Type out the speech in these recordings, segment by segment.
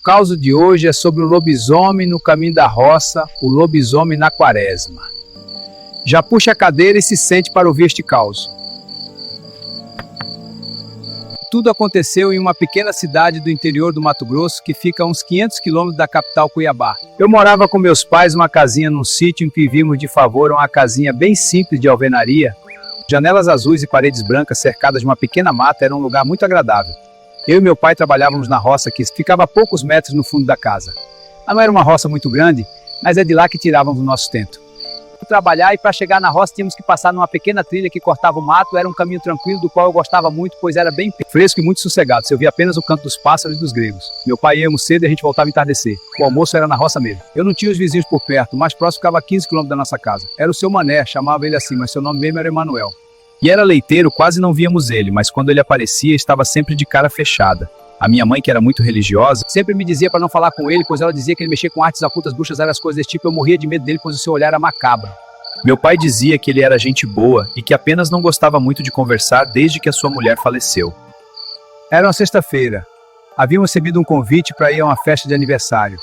O caso de hoje é sobre o lobisomem no caminho da roça, o lobisomem na quaresma. Já puxa a cadeira e se sente para ouvir este caos. Tudo aconteceu em uma pequena cidade do interior do Mato Grosso, que fica a uns 500 quilômetros da capital Cuiabá. Eu morava com meus pais numa casinha num sítio em que vivíamos de favor a uma casinha bem simples de alvenaria. Janelas azuis e paredes brancas cercadas de uma pequena mata era um lugar muito agradável. Eu e meu pai trabalhávamos na roça que ficava a poucos metros no fundo da casa. Não era uma roça muito grande, mas é de lá que tirávamos o nosso sustento. Para trabalhar e para chegar na roça tínhamos que passar numa pequena trilha que cortava o mato. Era um caminho tranquilo do qual eu gostava muito, pois era bem fresco e muito sossegado. Se ouvia apenas o canto dos pássaros e dos gregos. Meu pai íamos cedo e a gente voltava a entardecer. O almoço era na roça mesmo. Eu não tinha os vizinhos por perto, o mais próximo ficava a 15 quilômetros da nossa casa. Era o seu Mané, chamava ele assim, mas seu nome mesmo era Emanuel. E era leiteiro, quase não víamos ele, mas quando ele aparecia, estava sempre de cara fechada. A minha mãe, que era muito religiosa, sempre me dizia para não falar com ele, pois ela dizia que ele mexia com artes ocultas, bruxas, várias coisas desse tipo. Eu morria de medo dele, pois o seu olhar era macabro. Meu pai dizia que ele era gente boa e que apenas não gostava muito de conversar desde que a sua mulher faleceu. Era uma sexta-feira. Havíamos recebido um convite para ir a uma festa de aniversário.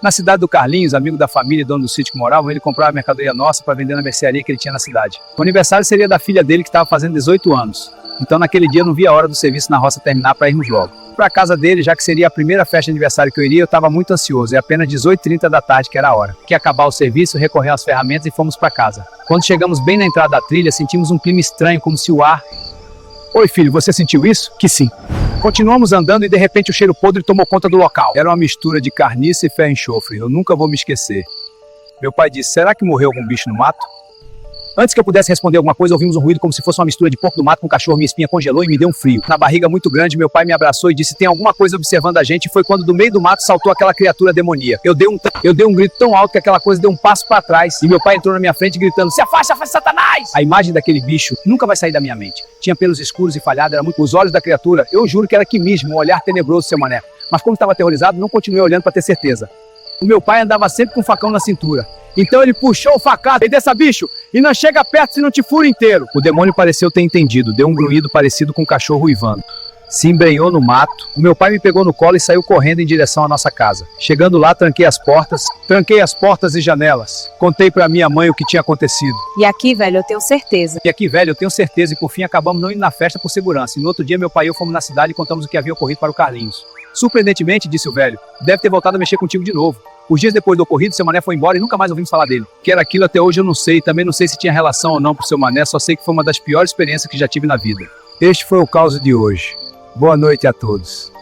Na cidade do Carlinhos, amigo da família e dono do sítio que moravam, ele comprava a mercadoria nossa para vender na mercearia que ele tinha na cidade. O aniversário seria da filha dele, que estava fazendo 18 anos. Então naquele dia eu não via a hora do serviço na roça terminar para irmos logo. Para a casa dele, já que seria a primeira festa de aniversário que eu iria, eu estava muito ansioso. É apenas 18h30 da tarde que era a hora. Que acabar o serviço, recorrer às ferramentas e fomos para casa. Quando chegamos bem na entrada da trilha, sentimos um clima estranho, como se o ar... Oi filho, você sentiu isso? Que sim. Continuamos andando e de repente o cheiro podre tomou conta do local. Era uma mistura de carniça e ferro e enxofre. Eu nunca vou me esquecer. Meu pai disse, será que morreu algum bicho no mato? Antes que eu pudesse responder alguma coisa, ouvimos um ruído como se fosse uma mistura de porco do mato com cachorro. Minha espinha congelou e me deu um frio. Na barriga muito grande, meu pai me abraçou e disse, tem alguma coisa observando a gente. E foi quando do meio do mato saltou aquela criatura demoníaca. Eu dei um grito tão alto que aquela coisa deu um passo para trás. E meu pai entrou na minha frente gritando, se afasta, Satanás! A imagem daquele bicho nunca vai sair da minha mente. Tinha pelos escuros e falhados, era muito... Os olhos da criatura, eu juro que era aqui mesmo, um olhar tenebroso, seu Mané. Mas como estava aterrorizado, não continuei olhando para ter certeza. O meu pai andava sempre com um facão na cintura. Então ele puxou o facado e dessa bicho, e não chega perto se não te fura inteiro. O demônio pareceu ter entendido, deu um grunhido parecido com um cachorro uivando. Se embrenhou no mato. O meu pai me pegou no colo e saiu correndo em direção à nossa casa. Chegando lá, tranquei as portas e janelas. Contei para minha mãe o que tinha acontecido. E aqui, velho, eu tenho certeza. E por fim acabamos não indo na festa por segurança. E no outro dia meu pai e eu fomos na cidade e contamos o que havia ocorrido para o Carlinhos. Surpreendentemente, disse o velho, deve ter voltado a mexer contigo de novo. Os dias depois do ocorrido, seu Mané foi embora e nunca mais ouvimos falar dele. O que era aquilo até hoje eu não sei, também não sei se tinha relação ou não pro seu Mané, só sei que foi uma das piores experiências que já tive na vida. Este foi o caso de hoje. Boa noite a todos.